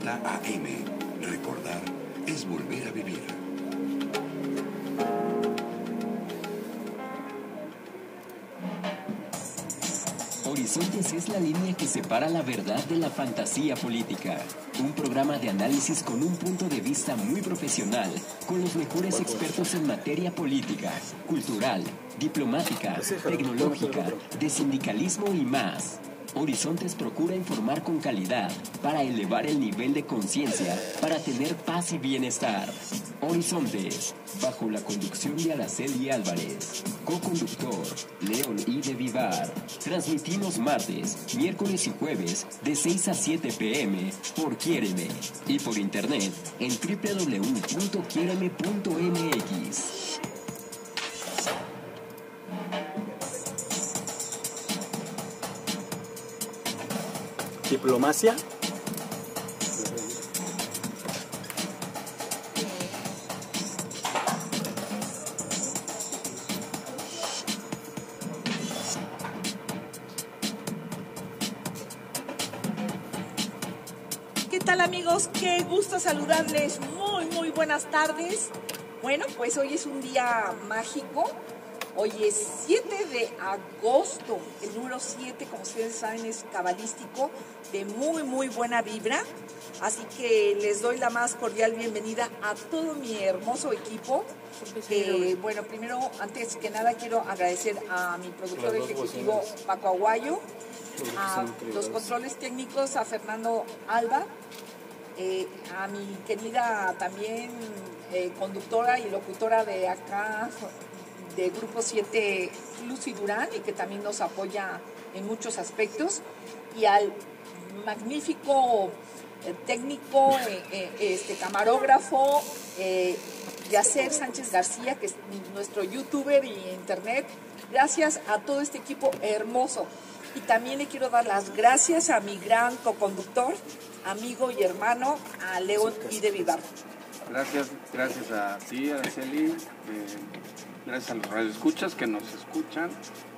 6:30 AM. Recordar es volver a vivir. Horizontes es la línea que separa la verdad de la fantasía política. Un programa de análisis con un punto de vista muy profesional, con los mejores expertos en materia política, cultural, diplomática, tecnológica, de sindicalismo y más. Horizontes procura informar con calidad para elevar el nivel de conciencia, para tener paz y bienestar. Horizontes, bajo la conducción de Araceli Álvarez. Co-conductor, León I. de Vivar. Transmitimos martes, miércoles y jueves de 6 a 7 p.m. por Quiéreme y por internet en www.quiereme.mx. Diplomacia. ¿Qué tal, amigos? Qué gusto saludarles. Muy buenas tardes. Bueno, pues hoy es un día mágico. Hoy es 7 de agosto. El número 7, como ustedes saben, es cabalístico, de muy buena vibra. Así que les doy la más cordial bienvenida a todo mi hermoso equipo. Bueno, primero, antes que nada, quiero agradecer a mi productor ejecutivo, Paco Aguayo, a los controles técnicos, a Fernando Alba, a mi querida también conductora y locutora de acá, de Grupo 7, Lucy Durán, y que también nos apoya en muchos aspectos, y al magnífico técnico, camarógrafo, Yacer Sánchez García, que es nuestro youtuber y internet. Gracias a todo este equipo hermoso. Y también le quiero dar las gracias a mi gran coconductor, amigo y hermano, a León I. de Vivar. Gracias a ti, Araceli. Gracias a los radioescuchas que nos escuchan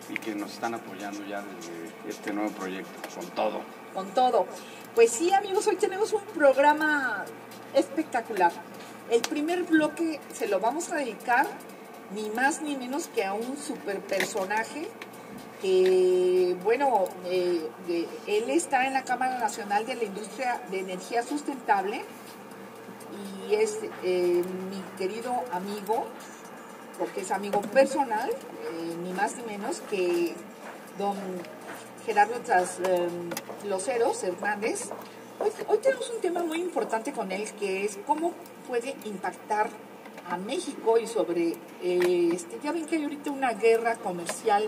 y que nos están apoyando ya desde este nuevo proyecto, con todo. Pues sí, amigos, hoy tenemos un programa espectacular. El primer bloque se lo vamos a dedicar ni más ni menos que a un super personaje que, bueno, él está en la Cámara Nacional de la Industria de Energía Sustentable y es mi querido amigo, porque es amigo personal, ni más ni menos que don Gerardo Trasloceros Hernández. Hoy tenemos un tema muy importante con él, que es cómo puede impactar a México y sobre, ya ven que hay ahorita una guerra comercial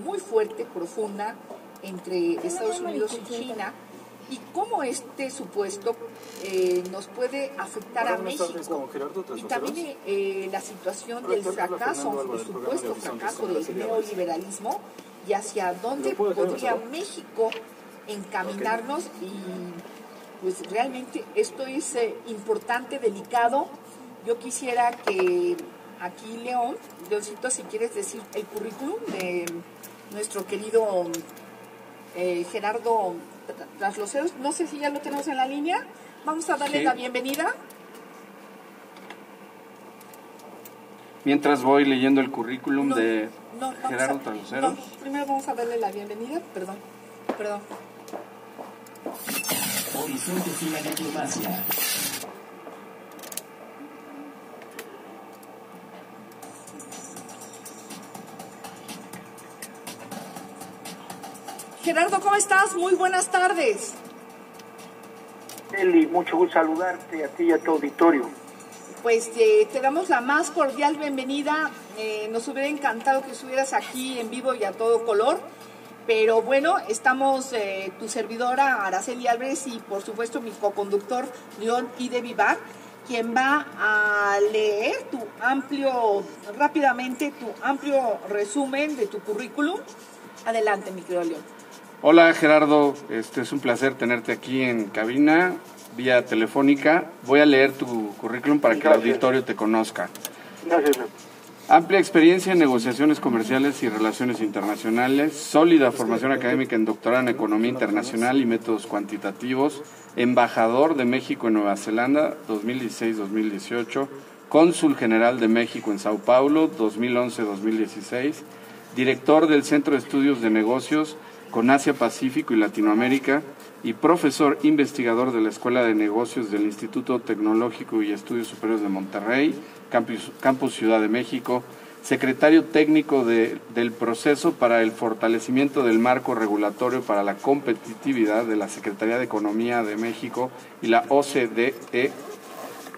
muy fuerte, profunda, entre Estados Unidos y China, y cómo este supuesto nos puede afectar a México, y también la situación del fracaso, el supuesto fracaso del neoliberalismo, y hacia dónde podría México encaminarnos. Y pues realmente esto es importante, delicado. Yo quisiera que aquí, Leoncito, si quieres decir el currículum de nuestro querido Gerardo Trasloceros. No sé si ya lo tenemos en la línea. Vamos a darle la bienvenida. Mientras voy leyendo el currículum de Gerardo Trasloceros. Primero vamos a darle la bienvenida. Perdón. Horizontes y la diplomacia. Gerardo, ¿cómo estás? Muy buenas tardes. Eli, mucho gusto saludarte a ti y a tu auditorio. Pues te damos la más cordial bienvenida. Nos hubiera encantado que estuvieras aquí en vivo y a todo color. Pero bueno, estamos tu servidora Araceli Álvarez y por supuesto mi coconductor León I. de Vivar, quien va a leer rápidamente tu amplio resumen de tu currículum. Adelante, mi querido León. Hola, Gerardo, es un placer tenerte aquí en cabina, vía telefónica. Voy a leer tu currículum para que el auditorio te conozca. Gracias. Amplia experiencia en negociaciones comerciales y relaciones internacionales, sólida formación académica en doctorado en Economía Internacional y Métodos Cuantitativos, embajador de México en Nueva Zelanda 2016-2018, cónsul general de México en Sao Paulo 2011-2016, director del Centro de Estudios de Negocios con Asia Pacífico y Latinoamérica y profesor investigador de la Escuela de Negocios del Instituto Tecnológico y Estudios Superiores de Monterrey, Campus Ciudad de México, secretario técnico del proceso para el fortalecimiento del marco regulatorio para la competitividad de la Secretaría de Economía de México y la OCDE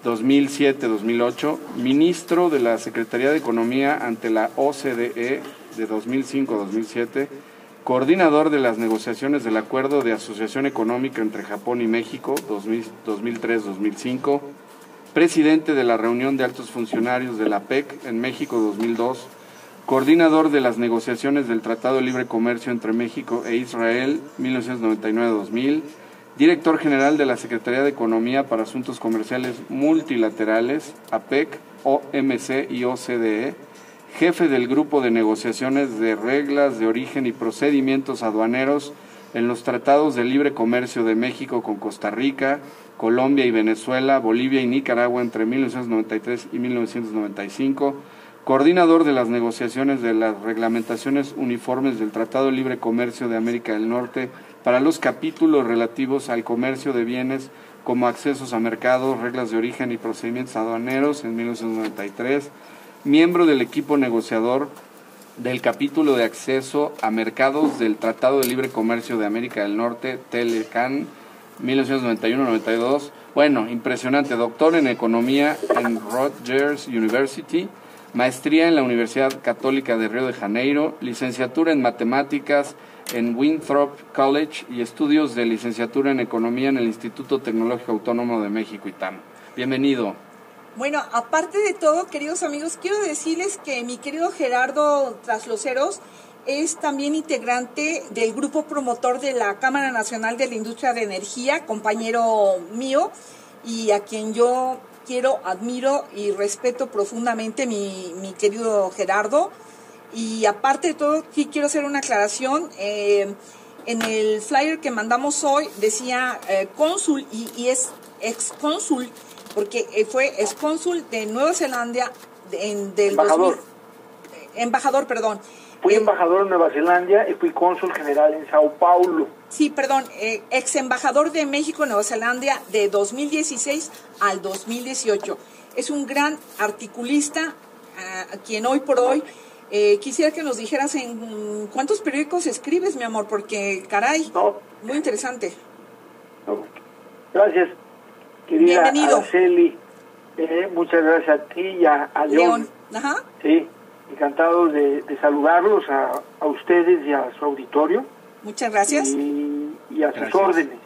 2007-2008, ministro de la Secretaría de Economía ante la OCDE de 2005-2007, coordinador de las negociaciones del Acuerdo de Asociación Económica entre Japón y México 2003-2005, presidente de la reunión de altos funcionarios de la APEC en México 2002, coordinador de las negociaciones del Tratado de Libre Comercio entre México e Israel 1999-2000, director general de la Secretaría de Economía para Asuntos Comerciales Multilaterales, APEC, OMC y OCDE, jefe del Grupo de Negociaciones de Reglas de Origen y Procedimientos Aduaneros en los Tratados de Libre Comercio de México con Costa Rica, Colombia y Venezuela, Bolivia y Nicaragua entre 1993 y 1995, coordinador de las negociaciones de las reglamentaciones uniformes del Tratado de Libre Comercio de América del Norte para los capítulos relativos al comercio de bienes como accesos a mercados, reglas de origen y procedimientos aduaneros en 1993, miembro del equipo negociador del capítulo de acceso a mercados del Tratado de Libre Comercio de América del Norte, TELECAN, 1991-92. Bueno, impresionante. Doctor en Economía en Rutgers University, maestría en la Universidad Católica de Río de Janeiro, licenciatura en Matemáticas en Winthrop College y estudios de licenciatura en Economía en el Instituto Tecnológico Autónomo de México, ITAM. Bienvenido. Bueno, aparte de todo, queridos amigos, quiero decirles que mi querido Gerardo Trasloceros es también integrante del grupo promotor de la Cámara Nacional de la Industria de Energía, compañero mío, y a quien yo quiero, admiro y respeto profundamente, mi querido Gerardo. Y aparte de todo, sí quiero hacer una aclaración. En el flyer que mandamos hoy decía cónsul y es excónsul, porque fue excónsul de Nueva Zelanda del embajador. 2000, embajador, perdón. Fui embajador en Nueva Zelanda y fui cónsul general en Sao Paulo. Sí, perdón, ex embajador de México en Nueva Zelanda de 2016 al 2018. Es un gran articulista, a quien hoy por hoy quisiera que nos dijeras en cuántos periódicos escribes, mi amor, porque caray, muy interesante. No. Gracias, querida Bienvenido. Araceli. Muchas gracias a ti y a León. Ajá. Sí, encantados de saludarlos a ustedes y a su auditorio. Muchas gracias. Y a sus órdenes.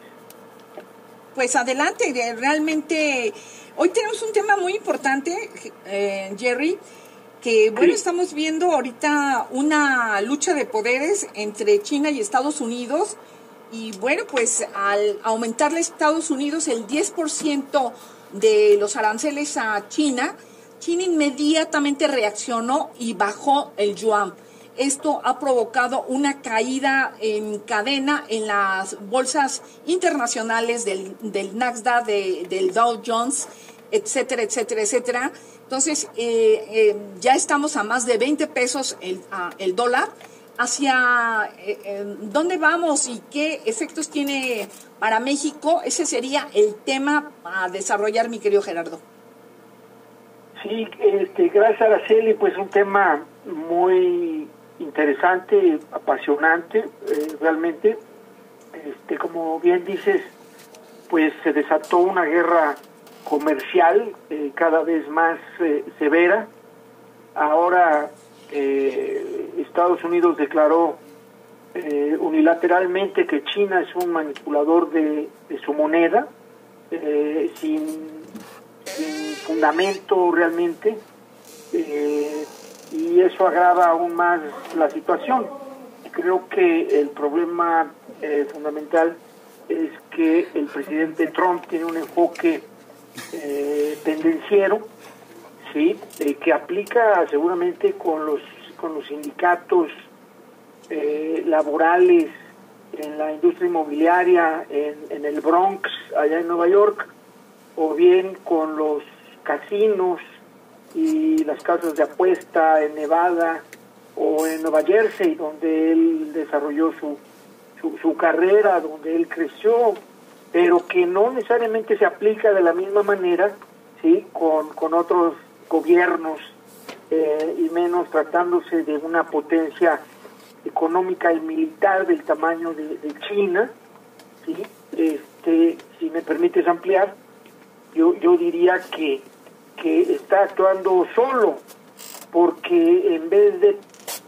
Pues adelante, realmente hoy tenemos un tema muy importante, Jerry, que bueno, Sí. Estamos viendo ahorita una lucha de poderes entre China y Estados Unidos, y bueno, pues al aumentarle a Estados Unidos el 10% de los aranceles a China, China inmediatamente reaccionó y bajó el yuan. Esto ha provocado una caída en cadena en las bolsas internacionales del Nasdaq, del Dow Jones, etcétera, etcétera, etcétera. Entonces, ya estamos a más de 20 pesos el dólar. ¿Hacia dónde vamos y qué efectos tiene para México? Ese sería el tema a desarrollar, mi querido Gerardo. Sí, gracias Araceli, pues un tema muy interesante, apasionante, realmente. Como bien dices, pues se desató una guerra comercial cada vez más severa. Ahora Estados Unidos declaró unilateralmente que China es un manipulador de su moneda, sin fundamento realmente, y eso agrava aún más la situación. Creo que el problema fundamental es que el presidente Trump tiene un enfoque tendenciero, ¿sí? Que aplica seguramente con los sindicatos laborales en la industria inmobiliaria en el Bronx, allá en Nueva York, o bien con los casinos y las casas de apuesta en Nevada o en Nueva Jersey, donde él desarrolló su carrera, donde él creció, pero que no necesariamente se aplica de la misma manera, ¿sí? con otros gobiernos, y menos tratándose de una potencia económica y militar del tamaño de China, ¿sí? Si me permites ampliar, yo diría que está actuando solo, porque en vez de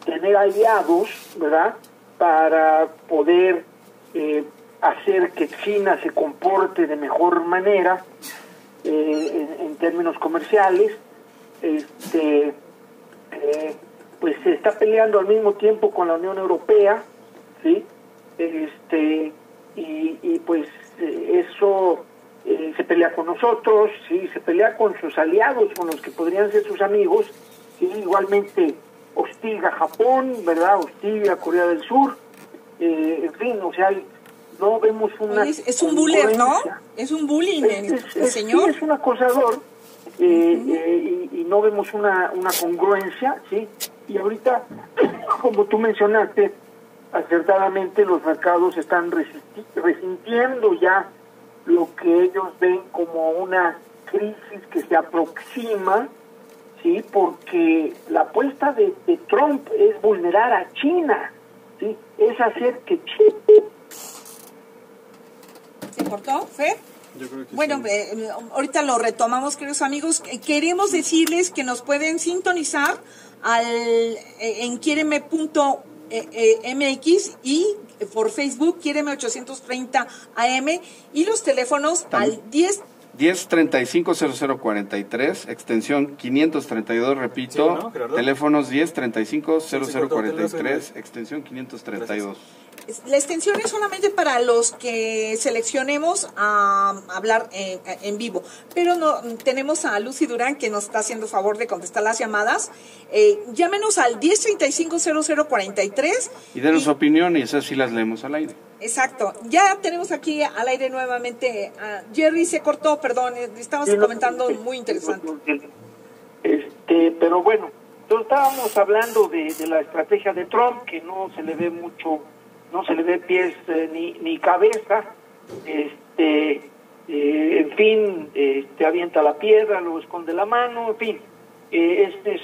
tener aliados, ¿verdad?, para poder hacer que China se comporte de mejor manera en términos comerciales, pues se está peleando al mismo tiempo con la Unión Europea, ¿sí? Y pues eso se pelea con nosotros, ¿sí? Se pelea con sus aliados, con los que podrían ser sus amigos, ¿sí? Igualmente hostiga a Japón, ¿verdad? Hostiga a Corea del Sur, en fin, o sea, no vemos una... Es un buller, ¿no? Es un bullying el señor. Sí, es un acosador, y no vemos una congruencia, ¿sí? Y ahorita, como tú mencionaste, acertadamente los mercados están resintiendo ya lo que ellos ven como una crisis que se aproxima, ¿sí? Porque la apuesta de Trump es vulnerar a China, ¿sí? Es hacer que China... ¿Se cortó, Fer? Yo creo que bueno, sí. Ahorita lo retomamos, queridos amigos. Queremos decirles que nos pueden sintonizar en quiereme.mx y por Facebook, Quiereme 830 AM, y los teléfonos al 1035-0043, extensión 532, repito, sí, ¿no, teléfonos 1035-0043, extensión 532. La extensión es solamente para los que seleccionemos a hablar en vivo, pero no tenemos a Lucy Durán, que nos está haciendo favor de contestar las llamadas. Llámenos al 1035-0043 y denos su opinión, y esas sí las leemos al aire. Exacto. Ya tenemos aquí al aire nuevamente a Jerry. Se cortó, perdón, estabas comentando muy interesante. Pero bueno, entonces estábamos hablando de la estrategia de Trump, que no se le ve mucho, no se le ve pies ni cabeza. En fin, avienta la piedra, luego esconde la mano, en fin. Este es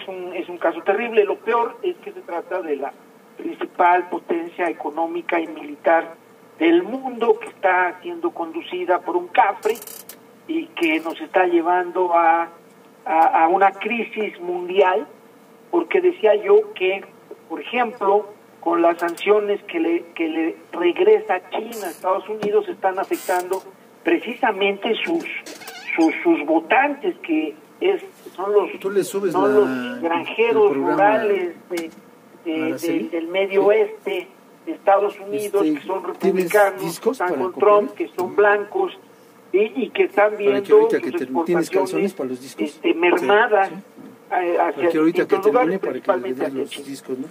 un caso terrible. Lo peor es que se trata de la principal potencia económica y militar del mundo, que está siendo conducida por un cafre y que nos está llevando a una crisis mundial, porque decía yo que, por ejemplo, con las sanciones que le regresa China a Estados Unidos, están afectando precisamente sus votantes, que son los granjeros rurales del medio oeste de Estados Unidos, que son republicanos, están con Trump, que son blancos, y que están viendo sus exportaciones mermadas hacia estos lugares, principalmente hacia China.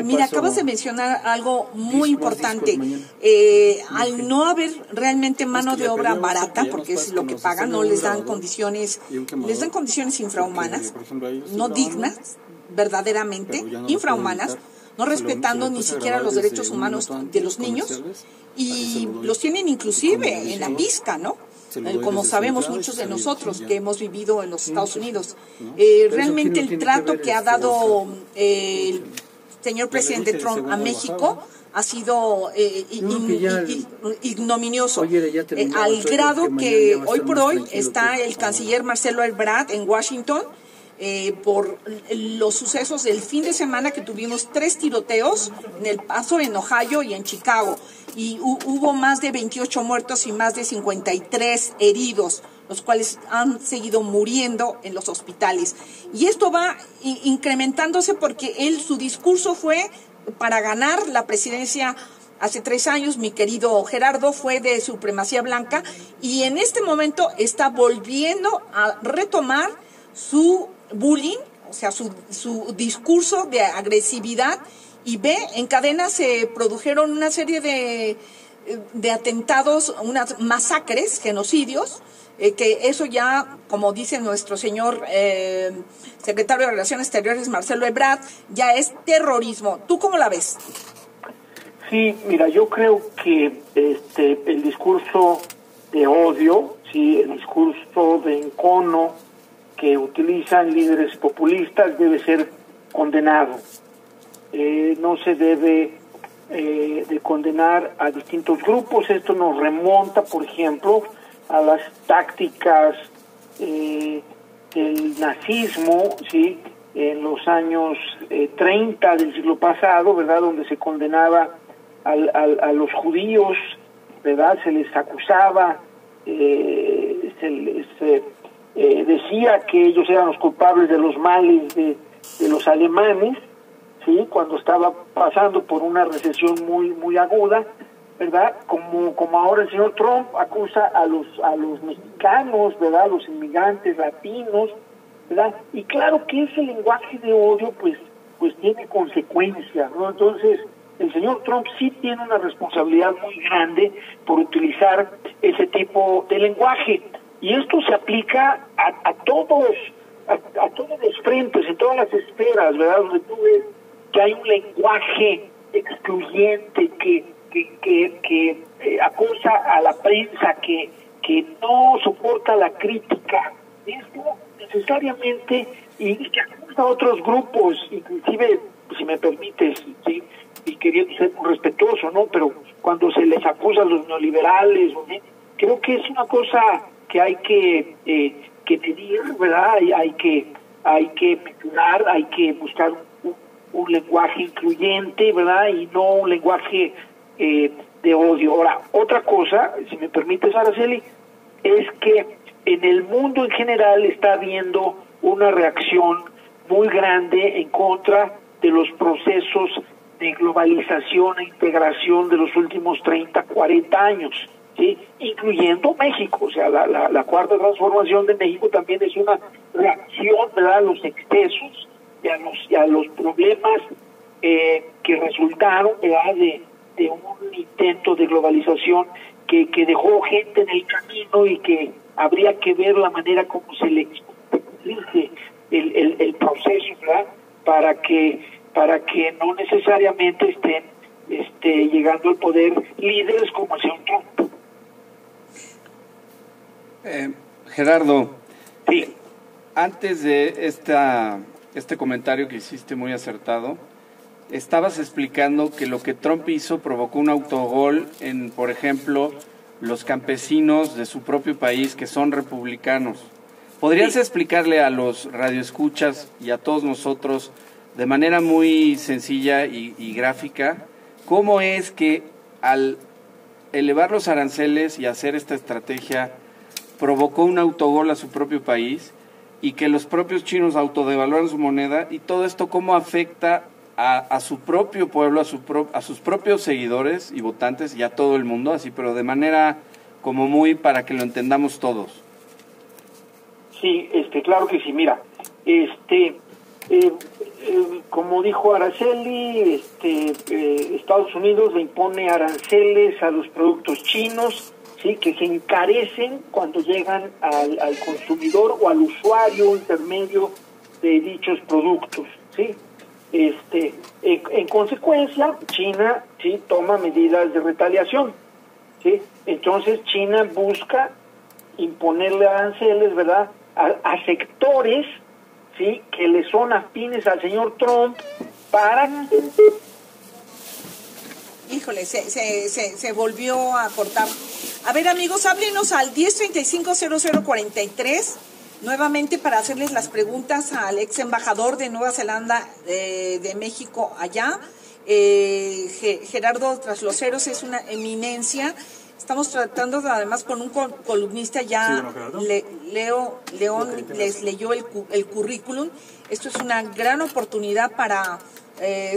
Mira, acabas de mencionar algo muy importante. Al no haber realmente mano de obra barata, porque es lo que pagan, no les dan condiciones, infrahumanas, no dignas, verdaderamente infrahumanas, no respetando ni siquiera los derechos humanos de los niños, y los tienen inclusive en la pizca, ¿no? Como sabemos muchos de nosotros que hemos vivido en los Estados Unidos. Realmente el trato que ha dado el señor presidente Trump a México ha sido ignominioso, al grado que hoy por hoy está el canciller Marcelo Ebrard en Washington por los sucesos del fin de semana, que tuvimos 3 tiroteos en El Paso, en Ohio y en Chicago, y hubo más de 28 muertos y más de 53 heridos, los cuales han seguido muriendo en los hospitales. Y esto va incrementándose porque su discurso fue para ganar la presidencia hace 3 años. Mi querido Gerardo, fue de supremacía blanca, y en este momento está volviendo a retomar su bullying, o sea, su discurso de agresividad, y B, en cadena se produjeron una serie de atentados, unas masacres, genocidios, que eso ya, como dice nuestro señor secretario de Relaciones Exteriores, Marcelo Ebrard, ya es terrorismo. ¿Tú cómo la ves? Sí, mira, yo creo que el discurso de odio, sí, el discurso de encono que utilizan líderes populistas debe ser condenado. No se debe de condenar a distintos grupos. Esto nos remonta, por ejemplo, a las tácticas del nazismo, sí, en los años 30 del siglo pasado, ¿verdad?, donde se condenaba a los judíos, ¿verdad?, se les acusaba, se les decía que ellos eran los culpables de los males de los alemanes, sí, cuando estaba pasando por una recesión muy aguda, ¿verdad? Como ahora el señor Trump acusa a los mexicanos, ¿verdad?, a los inmigrantes latinos, ¿verdad? Y claro que ese lenguaje de odio pues tiene consecuencias, ¿no? Entonces, el señor Trump sí tiene una responsabilidad muy grande por utilizar ese tipo de lenguaje. Y esto se aplica a todos los frentes, en todas las esferas, ¿verdad? Donde tú ves que hay un lenguaje excluyente que acusa a la prensa, que no soporta la crítica. Esto necesariamente, y que acusa a otros grupos, inclusive, si me permites, ¿sí?, y queriendo ser muy respetuoso, ¿no?, pero cuando se les acusa a los neoliberales, ¿sí?, creo que es una cosa que hay que medir, ¿verdad? Hay que mejorar, hay que buscar un lenguaje incluyente, ¿verdad?, y no un lenguaje de odio. Ahora, otra cosa, si me permites, Araceli, es que en el mundo en general está habiendo una reacción muy grande en contra de los procesos de globalización e integración de los últimos 30, 40 años, ¿sí?, incluyendo México. O sea, la cuarta transformación de México también es una reacción, ¿verdad?, a los excesos y a los problemas que resultaron, ¿verdad?, de un intento de globalización que dejó gente en el camino, y que habría que ver la manera como se le explique el proceso, ¿verdad?, para que no necesariamente estén llegando al poder líderes como el señor Trump. Gerardo, sí, antes de este comentario que hiciste muy acertado, estabas explicando que lo que Trump hizo provocó un autogol en, por ejemplo, los campesinos de su propio país que son republicanos. ¿Podrías explicarle a los radioescuchas y a todos nosotros de manera muy sencilla y gráfica cómo es que al elevar los aranceles y hacer esta estrategia provocó un autogol a su propio país, y que los propios chinos autodevaluaron su moneda, y todo esto cómo afecta a su propio pueblo, a sus propios seguidores y votantes y a todo el mundo, así, pero de manera como muy para que lo entendamos todos? Sí, claro que sí. Mira, como dijo Araceli, Estados Unidos le impone aranceles a los productos chinos, sí, que se encarecen cuando llegan al consumidor o al usuario intermedio de dichos productos, sí. En consecuencia, China, sí, toma medidas de retaliación, sí. Entonces China busca imponerle aranceles, ¿verdad?, a sectores, sí, que le son afines al señor Trump, para que... Híjole, se volvió a cortar. A ver, amigos, háblenos al 1035-0043 nuevamente para hacerles las preguntas al ex embajador de Nueva Zelanda de México allá. Gerardo Trasloceros es una eminencia. Estamos tratando además con un columnista ya, León les leyó el currículum. Esto es una gran oportunidad para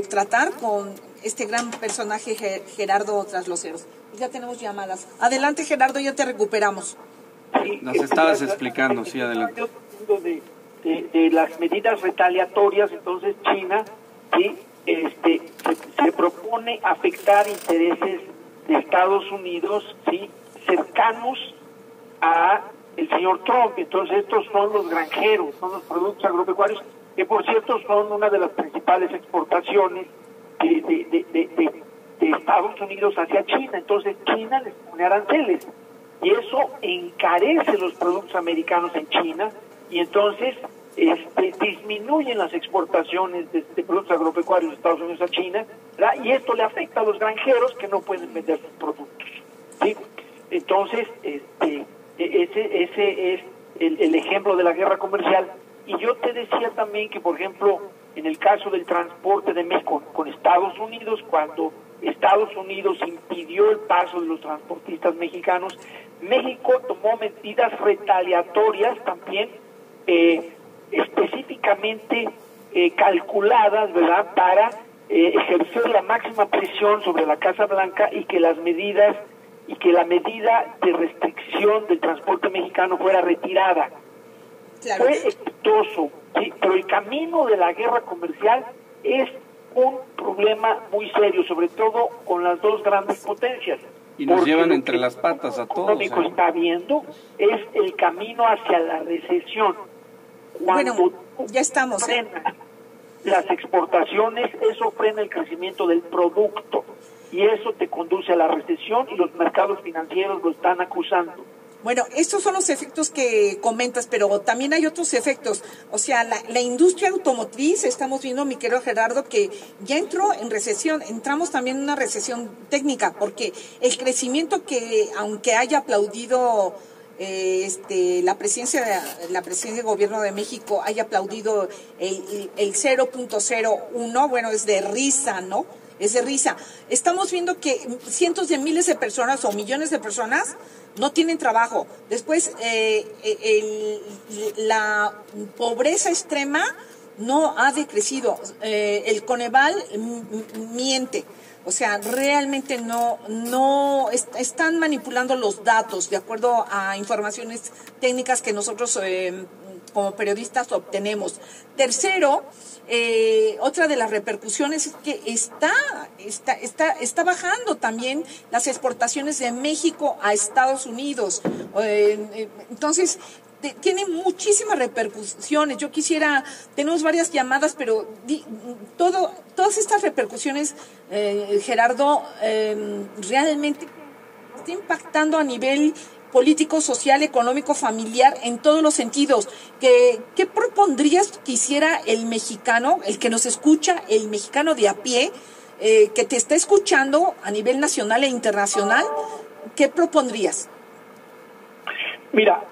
tratar con este gran personaje Gerardo Trasloceros. Ya tenemos llamadas. Adelante, Gerardo, ya te recuperamos. Nos estabas explicando, sí, adelante. de las medidas retaliatorias, entonces China, ¿sí? se propone afectar intereses de Estados Unidos, ¿sí? cercanos a el señor Trump. Entonces estos son los granjeros, son los productos agropecuarios, que por cierto son una de las principales exportaciones de Estados Unidos hacia China. Entonces China les pone aranceles y eso encarece los productos americanos en China y entonces disminuyen las exportaciones de productos agropecuarios de Estados Unidos a China, ¿verdad? Y esto le afecta a los granjeros que no pueden vender sus productos, ¿sí? Entonces ese es el ejemplo de la guerra comercial. Y yo te decía también que, por ejemplo, en el caso del transporte de México con Estados Unidos, cuando Estados Unidos impidió el paso de los transportistas mexicanos, México tomó medidas retaliatorias también, específicamente calculadas, ¿verdad?, para ejercer la máxima presión sobre la Casa Blanca y que la medida de restricción del transporte mexicano fuera retirada. Claro. Fue exitoso, ¿sí? Pero el camino de la guerra comercial es un problema muy serio, sobre todo con las dos grandes potencias. Y nos llevan entre las patas a todos. Lo que está viendo es el camino hacia la recesión. Cuando ya estamos. Frena las exportaciones, eso frena el crecimiento del producto y eso te conduce a la recesión y los mercados financieros lo están acusando. Bueno, estos son los efectos que comentas, pero también hay otros efectos. O sea, la industria automotriz, estamos viendo, mi querido Gerardo, que ya entró en recesión. Entramos también en una recesión técnica, porque el crecimiento que, aunque haya aplaudido la presidencia de Gobierno de México, haya aplaudido el 0.01, bueno, es de risa, ¿no? Es de risa. Estamos viendo que cientos de miles de personas o millones de personas no tienen trabajo. Después, la pobreza extrema no ha decrecido. El Coneval miente. O sea, realmente no están manipulando los datos de acuerdo a informaciones técnicas que nosotros como periodistas obtenemos. Tercero, otra de las repercusiones es que está bajando también las exportaciones de México a Estados Unidos. Entonces, tiene muchísimas repercusiones. Yo tenemos varias llamadas, pero todas estas repercusiones, Gerardo, realmente está impactando a nivel político, social, económico, familiar, en todos los sentidos. ¿Qué propondrías que hiciera el mexicano, el que nos escucha, el mexicano de a pie, que te está escuchando a nivel nacional e internacional? ¿Qué propondrías? Mira,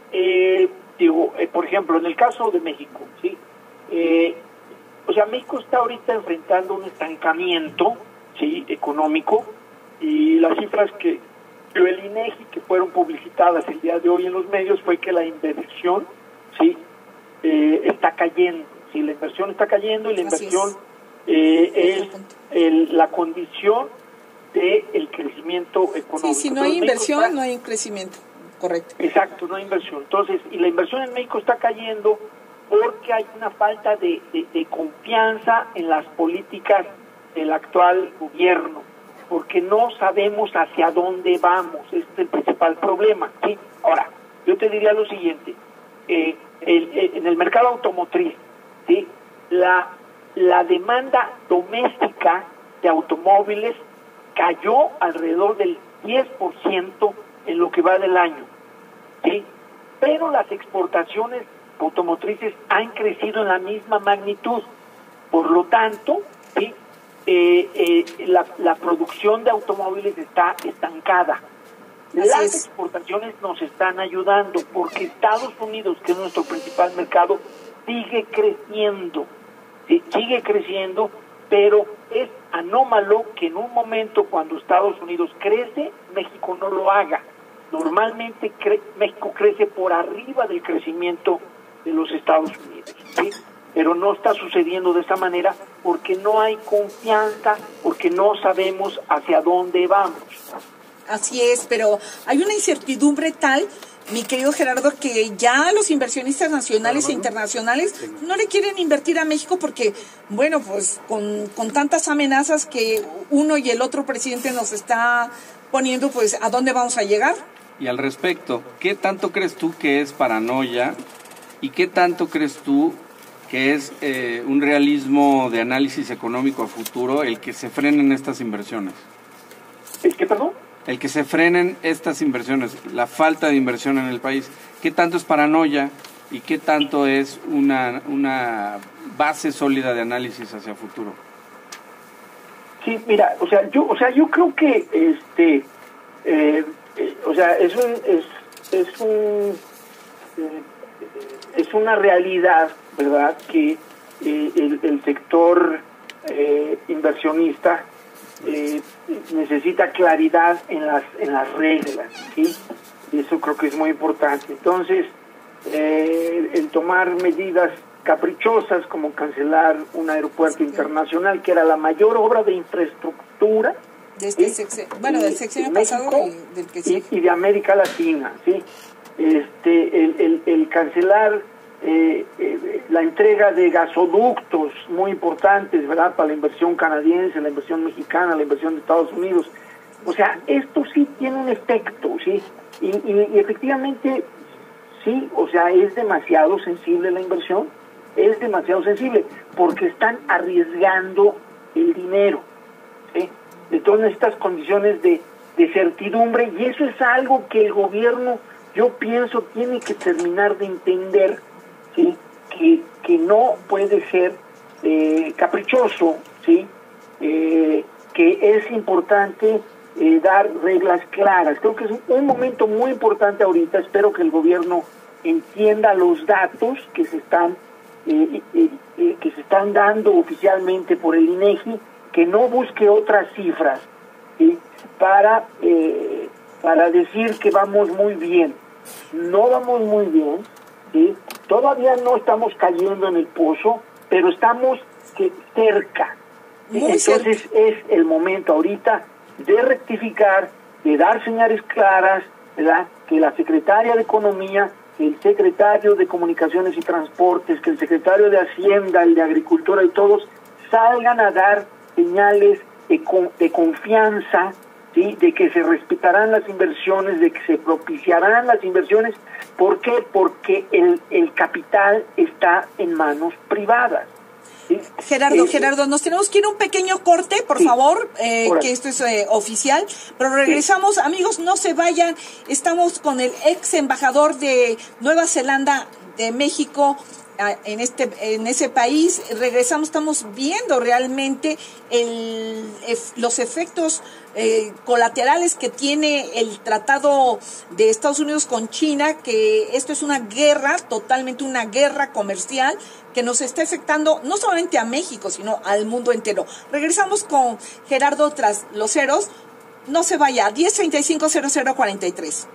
por ejemplo, en el caso de México, ¿sí? O sea, México está ahorita enfrentando un estancamiento, ¿sí?, económico, y las cifras que el INEGI, que fueron publicitadas el día de hoy en los medios, fue que la inversión, ¿sí?, está cayendo, ¿sí? La inversión está cayendo y la inversión es la condición del crecimiento económico. Sí, si no hay inversión, no hay crecimiento. Correcto. Exacto, no hay inversión. Entonces, y la inversión en México está cayendo porque hay una falta de confianza en las políticas del actual gobierno, porque no sabemos hacia dónde vamos. Este es el principal problema, ¿sí? Ahora, yo te diría lo siguiente, en el mercado automotriz, ¿sí?, la demanda doméstica de automóviles cayó alrededor del 10% en lo que va del año, ¿sí? Pero las exportaciones automotrices han crecido en la misma magnitud. Por lo tanto, ¿sí?, la producción de automóviles está estancada. Las exportaciones nos están ayudando porque Estados Unidos, que es nuestro principal mercado, sigue creciendo, ¿sí?, sigue creciendo, pero es anómalo que en un momento cuando Estados Unidos crece, México no lo haga. Normalmente México crece por arriba del crecimiento de los Estados Unidos, ¿sí? Pero no está sucediendo de esa manera porque no hay confianza, porque no sabemos hacia dónde vamos. Así es, pero hay una incertidumbre tal mi querido Gerardo, que ya los inversionistas nacionales e internacionales no le quieren invertir a México porque, bueno, pues con tantas amenazas que uno y el otro presidente nos está poniendo, pues, ¿a dónde vamos a llegar? Y al respecto, ¿qué tanto crees tú que es paranoia y qué tanto crees tú que es un realismo de análisis económico a futuro el que se frenen estas inversiones? ¿Es que, perdón? El que se frenen estas inversiones, la falta de inversión en el país, ¿qué tanto es paranoia y qué tanto es una base sólida de análisis hacia futuro? Sí, mira, yo creo que es una realidad, ¿verdad?, que el sector inversionista necesita claridad en las reglas, ¿sí? Y eso creo que es muy importante. Entonces, el tomar medidas caprichosas como cancelar un aeropuerto internacional, que era la mayor obra de infraestructura del sexenio pasado del que sí. y de América Latina, ¿sí? El cancelar la entrega de gasoductos muy importantes, ¿verdad?, para la inversión canadiense, la inversión mexicana, la inversión de Estados Unidos. O sea, esto sí tiene un efecto, ¿sí? Y efectivamente, sí, o sea, es demasiado sensible la inversión, es demasiado sensible, porque están arriesgando el dinero, ¿sí?, de todas estas condiciones de certidumbre, y eso es algo que el gobierno, yo pienso, tiene que terminar de entender, ¿sí?, que no puede ser caprichoso, ¿sí?, que es importante dar reglas claras. Creo que es un momento muy importante ahorita. Espero que el gobierno entienda los datos que se están dando oficialmente por el INEGI, que no busque otras cifras, ¿sí?, para decir que vamos muy bien. No vamos muy bien, ¿sí? Todavía no estamos cayendo en el pozo, pero estamos cerca. Entonces es el momento ahorita de rectificar, de dar señales claras, ¿verdad?, que la secretaria de Economía, que el secretario de Comunicaciones y Transportes, que el secretario de Hacienda, el de Agricultura y todos salgan a dar señales de confianza, ¿sí?, de que se respetarán las inversiones, de que se propiciarán las inversiones. ¿Por qué? Porque el capital está en manos privadas, ¿sí? Gerardo, nos tenemos que ir a un pequeño corte, por favor, que esto es oficial, pero regresamos. Sí. Amigos, no se vayan, estamos con el ex embajador de Nueva Zelanda de México en ese país. Regresamos, estamos viendo realmente los efectos colaterales que tiene el tratado de Estados Unidos con China, que esto es una guerra, totalmente una guerra comercial que nos está afectando no solamente a México, sino al mundo entero. Regresamos con Gerardo tras los ceros. No se vaya, 1035-0043.